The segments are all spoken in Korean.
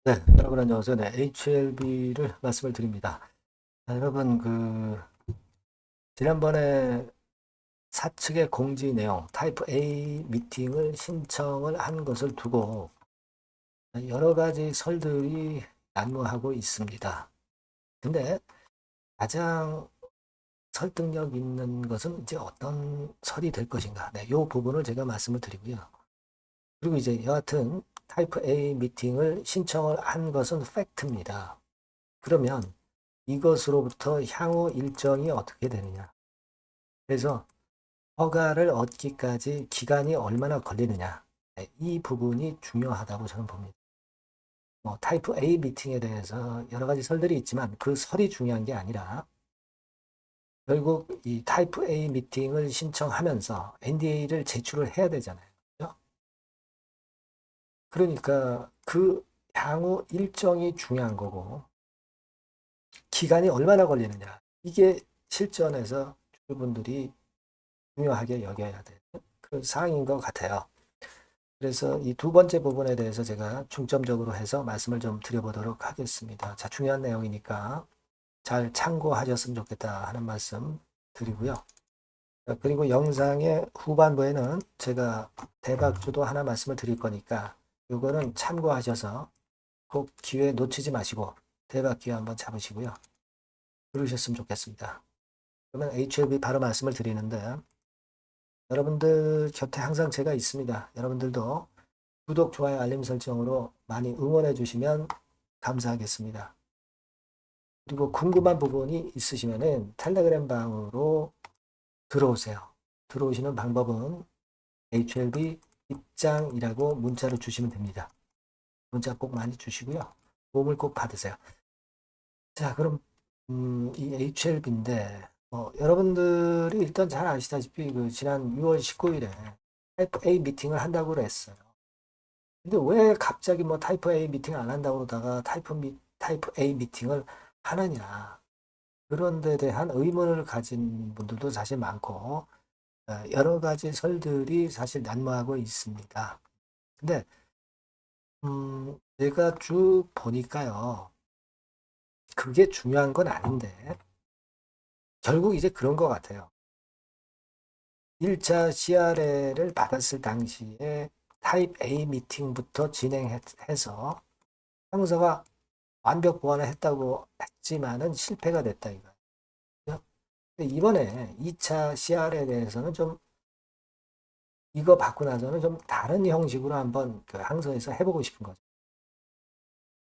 네, 여러분 안녕하세요. 네, HLB를 말씀을 드립니다. 자, 여러분 지난번에 사측의 공지 내용 타입 A 미팅을 신청을 한 것을 두고 여러 가지 설들이 난무하고 있습니다. 근데 가장 설득력 있는 것은 이제 어떤 설이 될 것인가? 네, 이 부분을 제가 말씀을 드리고요. 그리고 이제 여하튼 타입 A 미팅을 신청을 한 것은 팩트입니다. 그러면 이것으로부터 향후 일정이 어떻게 되느냐. 그래서 허가를 얻기까지 기간이 얼마나 걸리느냐. 네, 이 부분이 중요하다고 저는 봅니다. 타이프 A 미팅에 대해서 여러 가지 설들이 있지만 그 설이 중요한 게 아니라 결국 이 타이프 A 미팅을 신청하면서 NDA를 제출을 해야 되잖아요. 그죠? 그러니까 그 향후 일정이 중요한 거고 기간이 얼마나 걸리느냐. 이게 실전에서 주주분들이 중요하게 여겨야 되는 그 사항인 것 같아요. 그래서 이 두 번째 부분에 대해서 제가 중점적으로 해서 말씀을 좀 드려보도록 하겠습니다. 자, 중요한 내용이니까 잘 참고하셨으면 좋겠다 하는 말씀 드리고요. 그리고 영상의 후반부에는 제가 대박주도 하나 말씀을 드릴 거니까 이거는 참고하셔서 꼭 기회 놓치지 마시고 대박 기회 한번 잡으시고요. 그러셨으면 좋겠습니다. 그러면 HLB 바로 말씀을 드리는데 여러분들 곁에 항상 제가 있습니다. 여러분들도 구독, 좋아요, 알림 설정으로 많이 응원해 주시면 감사하겠습니다. 그리고 궁금한 부분이 있으시면은 텔레그램 방으로 들어오세요. 들어오시는 방법은 HLB 입장이라고 문자로 주시면 됩니다. 문자 꼭 많이 주시고요. 도움을 꼭 받으세요. 자, 그럼 이 HLB인데 여러분들이 일단 잘 아시다시피 그 지난 6월 19일에 타입 A 미팅을 한다고 그랬어요. 근데 왜 갑자기 뭐 타이프 A 미팅 안 한다고 그러다가 타이프 A 미팅을 하느냐. 그런 데 대한 의문을 가진 분들도 사실 많고, 여러 가지 설들이 사실 난무하고 있습니다. 근데, 제가 쭉 보니까요. 그게 중요한 건 아닌데, 결국 이제 그런 것 같아요. 1차 CRL을 받았을 당시에 타입 A 미팅부터 진행해서 상서가 완벽 보완을 했다고 했지만은 실패가 됐다 이거예요. 근데 이번에 2차 CR에 대해서는 좀 이거 받고 나서는 좀 다른 형식으로 한번 그 항소에서 해보고 싶은 거죠.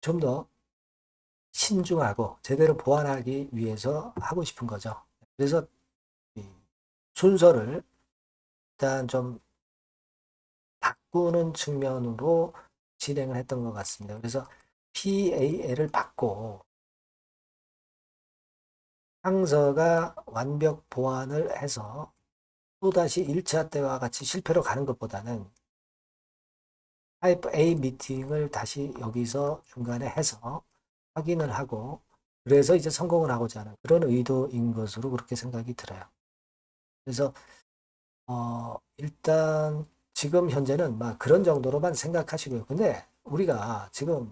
좀 더 신중하고 제대로 보완하기 위해서 하고 싶은 거죠. 그래서 이 순서를 일단 좀 바꾸는 측면으로 진행을 했던 것 같습니다. 그래서 PAL을 받고 항서가 완벽 보완을 해서 또다시 1차 때와 같이 실패로 가는 것보다는 타입 A 미팅을 다시 여기서 중간에 해서 확인을 하고 그래서 이제 성공을 하고자 하는 그런 의도인 것으로 그렇게 생각이 들어요. 그래서 일단 지금 현재는 막 그런 정도로만 생각하시고요. 근데 우리가 지금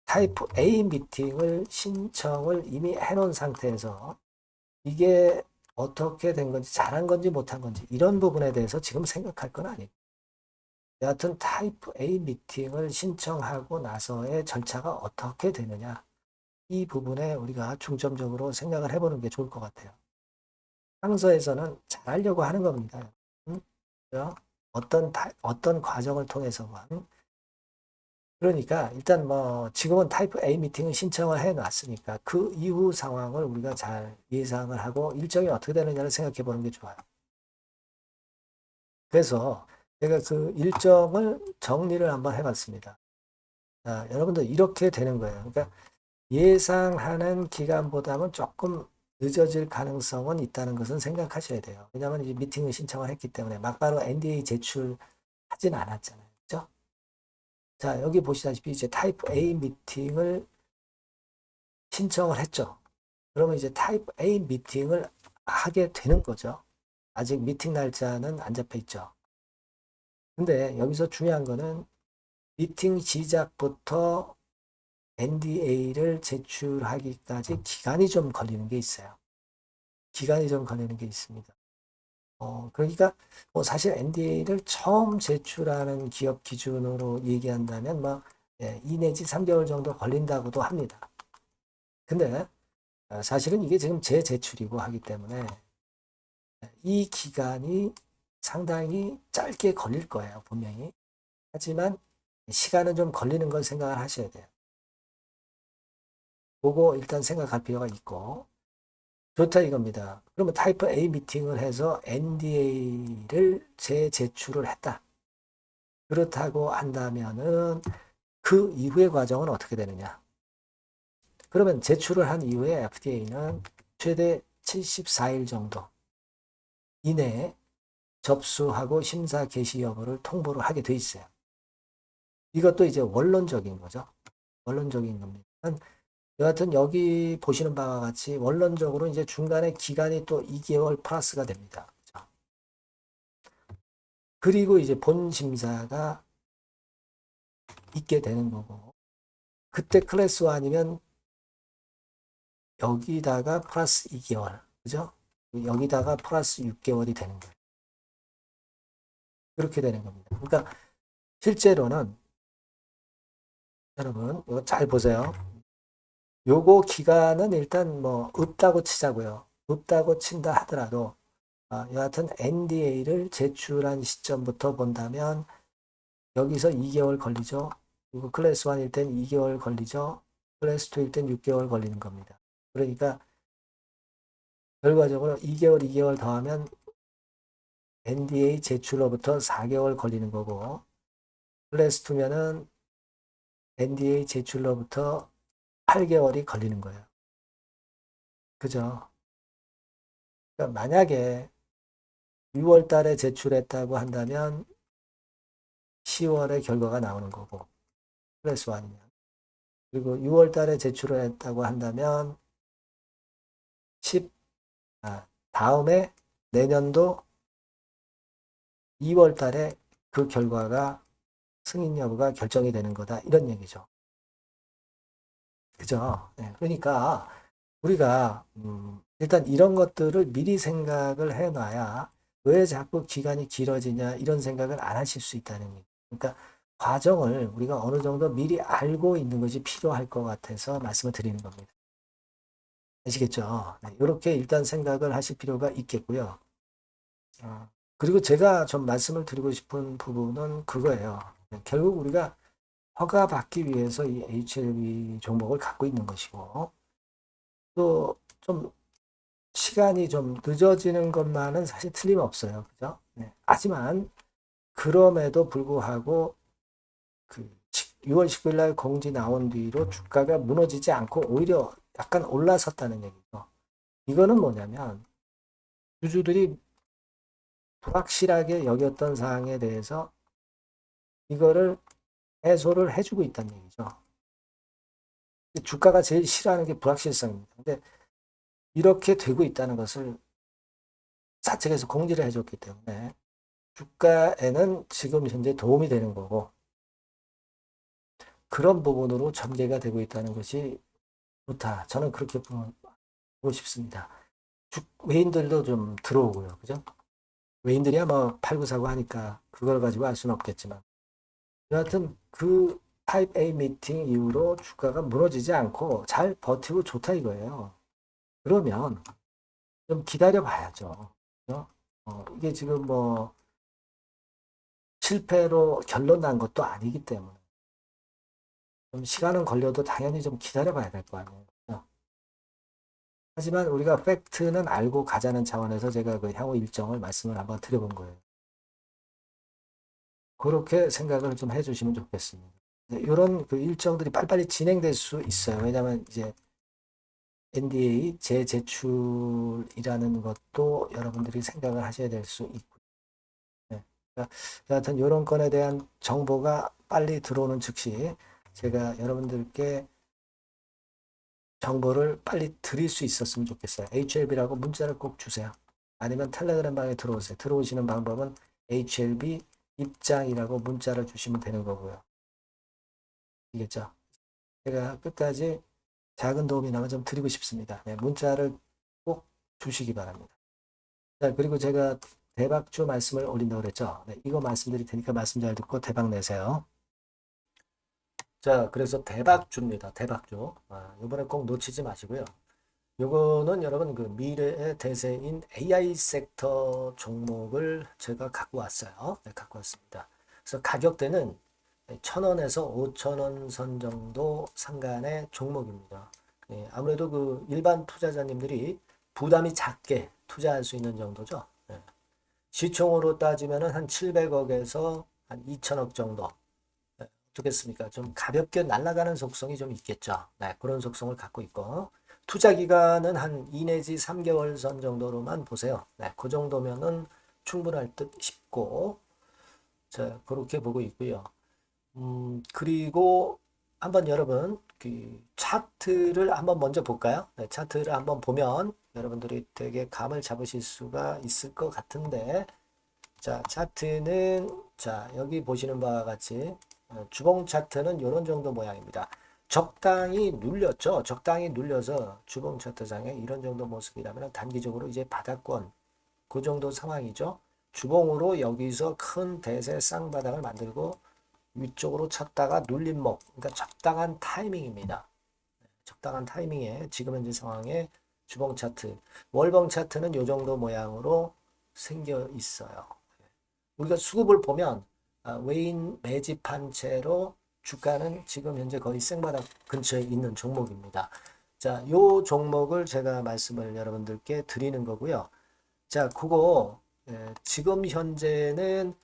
타입 A 미팅을 신청을 이미 해놓은 상태에서 이게 어떻게 된 건지 잘한 건지 못한 건지 이런 부분에 대해서 지금 생각할 건 아니에요. 여하튼 타입 A 미팅을 신청하고 나서의 절차가 어떻게 되느냐 이 부분에 우리가 중점적으로 생각을 해보는 게 좋을 것 같아요. 상서에서는 잘하려고 하는 겁니다. 음? 어떤 과정을 통해서건 그러니까 일단 뭐 지금은 타입 A 미팅을 신청을 해 놨으니까 그 이후 상황을 우리가 잘 예상을 하고 일정이 어떻게 되느냐를 생각해 보는 게 좋아요. 그래서 제가 그 일정을 정리를 한번 해봤습니다. 자, 여러분들 이렇게 되는 거예요. 그러니까 예상하는 기간보다는 조금 늦어질 가능성은 있다는 것은 생각하셔야 돼요. 왜냐하면 이제 미팅을 신청을 했기 때문에 막바로 NDA 제출하진 않았잖아요. 그죠? 자, 여기 보시다시피 이제 타입 A 미팅을 신청을 했죠. 그러면 이제 타입 A 미팅을 하게 되는 거죠. 아직 미팅 날짜는 안 잡혀 있죠. 근데 여기서 중요한 거는 미팅 시작부터 NDA를 제출하기까지 기간이 좀 걸리는 게 있어요. 기간이 좀 걸리는 게 있습니다. 그러니까 뭐 사실 NDA를 처음 제출하는 기업 기준으로 얘기한다면 뭐 2 내지 3개월 정도 걸린다고도 합니다. 근데 사실은 이게 지금 재제출이고 하기 때문에 이 기간이 상당히 짧게 걸릴 거예요, 분명히. 하지만 시간은 좀 걸리는 걸 생각을 하셔야 돼요. 그거 일단 생각할 필요가 있고, 좋다 이겁니다. 그러면 타이프 A 미팅을 해서 NDA를 재제출을 했다. 그렇다고 한다면은 그 이후의 과정은 어떻게 되느냐? 그러면 제출을 한 이후에 FDA는 최대 74일 정도 이내에 접수하고 심사 개시 여부를 통보를 하게 돼 있어요. 이것도 이제 원론적인 거죠. 원론적인 겁니다. 여하튼 여기 보시는 바와 같이 원론적으로 이제 중간에 기간이 또 2개월 플러스가 됩니다. 그리고 이제 본 심사가 있게 되는 거고, 그때 클래스 1이면 여기다가 플러스 2개월, 그죠? 여기다가 플러스 6개월이 되는 거예요. 그렇게 되는 겁니다. 그러니까 실제로는 여러분 이거 잘 보세요. 요거 기간은 일단 뭐 없다고 치자고요. 없다고 친다 하더라도 여하튼 NDA를 제출한 시점부터 본다면 여기서 2개월 걸리죠. 그리고 클래스 1일 땐 2개월 걸리죠. 클래스 2일 땐 6개월 걸리는 겁니다. 그러니까 결과적으로 2개월 더하면 NDA 제출로부터 4개월 걸리는 거고, 클래스 2면은 NDA 제출로부터 8개월이 걸리는 거예요. 그죠? 그러니까 만약에 6월 달에 제출했다고 한다면 10월에 결과가 나오는 거고, 클래스 1이면. 그리고 6월 달에 제출을 했다고 한다면 10, 다음에 내년도 2월 달에 그 결과가 승인 여부가 결정이 되는 거다. 이런 얘기죠. 그죠? 네, 그러니까 우리가 일단 이런 것들을 미리 생각을 해놔야 왜 자꾸 기간이 길어지냐 이런 생각을 안 하실 수 있다는 얘기. 그러니까 과정을 우리가 어느 정도 미리 알고 있는 것이 필요할 것 같아서 말씀을 드리는 겁니다. 아시겠죠? 네, 이렇게 일단 생각을 하실 필요가 있겠고요. 그리고 제가 좀 말씀을 드리고 싶은 부분은 그거예요. 네, 결국 우리가 허가 받기 위해서 이 HLB 종목을 갖고 있는 것이고 또 좀 시간이 좀 늦어지는 것만은 사실 틀림없어요. 그죠? 네. 하지만 그럼에도 불구하고 그 6월 19일 날 공지 나온 뒤로 주가가 무너지지 않고 오히려 약간 올라섰다는 얘기죠. 이거는 뭐냐면 주주들이 불확실하게 여겼던 사항에 대해서 이거를 해소를 해주고 있다는 얘기죠. 주가가 제일 싫어하는 게 불확실성입니다. 근데 이렇게 되고 있다는 것을 사측에서 공지를 해줬기 때문에 주가에는 지금 현재 도움이 되는 거고 그런 부분으로 전개가 되고 있다는 것이 좋다. 저는 그렇게 보고 싶습니다. 외인들도 좀 들어오고요. 그죠? 외인들이야 뭐 팔고 사고 하니까 그걸 가지고 알 수는 없겠지만 여하튼 그 타입 A 미팅 이후로 주가가 무너지지 않고 잘 버티고 좋다 이거예요. 그러면 좀 기다려 봐야죠. 이게 지금 뭐 실패로 결론 난 것도 아니기 때문에 좀 시간은 걸려도 당연히 좀 기다려 봐야 될 거 아니에요. 하지만 우리가 팩트는 알고 가자는 차원에서 제가 그 향후 일정을 말씀을 한번 드려본 거예요. 그렇게 생각을 좀 해주시면 좋겠습니다. 이런 그 일정들이 빨리빨리 진행될 수 있어요. 왜냐하면 이제 NDA 재제출이라는 것도 여러분들이 생각을 하셔야 될 수 있고, 네. 그러니까 여하튼 이런 건에 대한 정보가 빨리 들어오는 즉시 제가 여러분들께 정보를 빨리 드릴 수 있었으면 좋겠어요. HLB라고 문자를 꼭 주세요. 아니면 텔레그램 방에 들어오세요. 들어오시는 방법은 HLB 입장이라고 문자를 주시면 되는 거고요. 이겠죠? 제가 끝까지 작은 도움이나마 좀 드리고 싶습니다. 네, 문자를 꼭 주시기 바랍니다. 자, 그리고 제가 대박주 말씀을 올린다고 그랬죠. 네, 이거 말씀드릴 테니까 말씀 잘 듣고 대박 내세요. 자, 그래서 대박주입니다. 대박주. 이번에 꼭 놓치지 마시고요. 요거는 여러분 그 미래의 대세인 AI 섹터 종목을 제가 갖고 왔어요. 네, 갖고 왔습니다. 그래서 가격대는 1,000원에서 5,000원 선 정도 상간의 종목입니다. 예, 아무래도 그 일반 투자자님들이 부담이 작게 투자할 수 있는 정도죠. 예. 시총으로 따지면은 한 700억에서 한 2천억 정도. 예, 어떻겠습니까? 좀 가볍게 날아가는 속성이 좀 있겠죠. 네, 그런 속성을 갖고 있고. 투자 기간은 한 2 내지 3개월 선 정도로만 보세요. 네, 그 정도면은 충분할 듯 싶고, 자, 그렇게 보고 있고요. 그리고 한번 여러분 그 차트를 한번 먼저 볼까요? 네, 차트를 한번 보면 여러분들이 되게 감을 잡으실 수가 있을 것 같은데, 자, 차트는 자, 여기 보시는 바와 같이 주봉 차트는 이런 정도 모양입니다. 적당히 눌렸죠. 적당히 눌려서 주봉 차트상에 이런 정도 모습이라면 단기적으로 이제 바닥권 그 정도 상황이죠. 주봉으로 여기서 큰 대세 쌍바닥을 만들고 위쪽으로 쳤다가 눌림목, 그러니까 적당한 타이밍입니다. 적당한 타이밍에 지금 현재 상황에 주봉 차트, 월봉 차트는 이 정도 모양으로 생겨 있어요. 우리가 수급을 보면 외인 매집한 채로 주가는 지금 현재 거의 생바닥 근처에 있는 종목입니다. 자, 요 종목을 제가 말씀을 여러분들께 드리는 거고요. 자, 그거 지금 현재는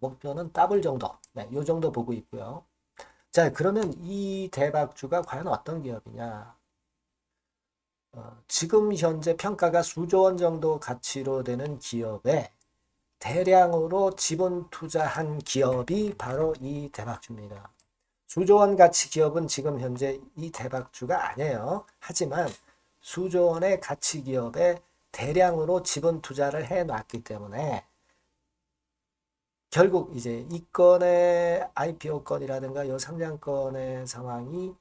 목표는 더블 정도, 네, 요 정도 보고 있고요. 자, 그러면 이 대박주가 과연 어떤 기업이냐? 지금 현재 평가가 수조 원 정도 가치로 되는 기업에 대량으로 지분 투자한 기업이 바로 이 대박주입니다. 수조 원 가치 기업은 지금 현재 이 대박주가 아니에요. 하지만 수조 원의 가치 기업에 대량으로 지분 투자를 해 놨기 때문에 결국 이제 이 건의 IPO 건이라든가 이 상장건의 상황이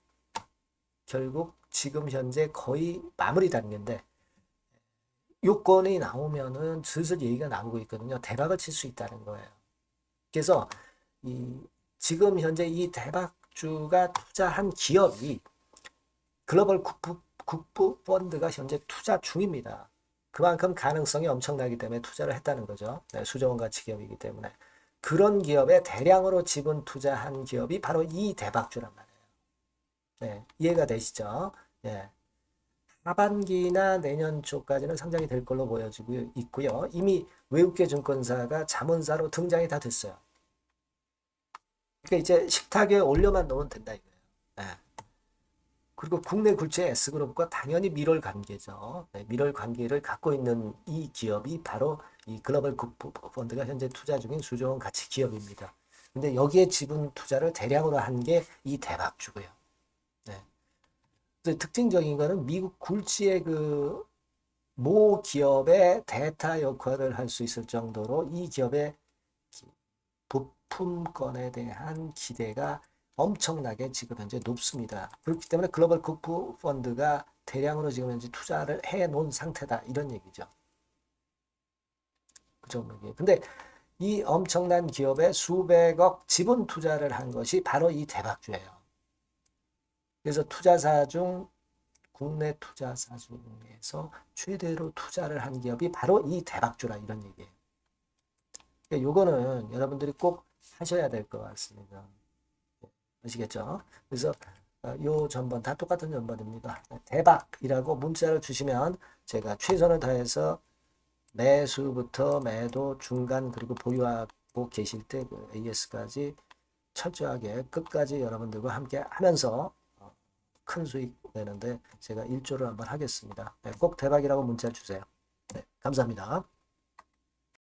결국 지금 현재 거의 마무리 단계인데 요건이 나오면은 슬슬 얘기가 나오고 있거든요. 대박을 칠 수 있다는 거예요. 그래서 이 지금 현재 이 대박주가 투자한 기업이 글로벌 국부 펀드가 현재 투자 중입니다. 그만큼 가능성이 엄청나기 때문에 투자를 했다는 거죠. 네, 수조원 가치 기업이기 때문에. 그런 기업에 대량으로 지분 투자한 기업이 바로 이 대박주란 말이에요. 네, 이해가 되시죠? 네. 하반기나 내년 초까지는 상장이 될 걸로 보여지고 있고요. 이미 외국계 증권사가 자문사로 등장이 다 됐어요. 그러니까 이제 식탁에 올려만 놓으면 된다 이거예요. 네. 그리고 국내 굴지의 S그룹과 당연히 밀월 관계죠. 네, 밀월 관계를 갖고 있는 이 기업이 바로 이 글로벌 국부 펀드가 현재 투자 중인 수조 원 가치 기업입니다. 근데 여기에 지분 투자를 대량으로 한 게 이 대박주고요. 네. 특징적인 거는 미국 굴지의 그 모 기업의 대타 역할을 할 수 있을 정도로 이 기업의 부품권에 대한 기대가 엄청나게 지금 현재 높습니다. 그렇기 때문에 글로벌 국부 펀드가 대량으로 지금 현재 투자를 해 놓은 상태다. 이런 얘기죠. 그 종목이. 근데 이 엄청난 기업에 수백억 지분 투자를 한 것이 바로 이 대박주예요. 그래서 투자사 중 국내 투자사 중에서 최대로 투자를 한 기업이 바로 이 대박주라 이런 얘기예요. 그러니까 요거는 여러분들이 꼭 하셔야 될 것 같습니다. 아시겠죠? 그래서 요 전번 다 똑같은 전번입니다. 대박이라고 문자를 주시면 제가 최선을 다해서 매수부터 매도 중간 그리고 보유하고 계실 때 그 AS까지 철저하게 끝까지 여러분들과 함께 하면서 큰 수익 내는데 제가 일조를 한번 하겠습니다. 네, 꼭 대박이라고 문자 주세요. 네, 감사합니다.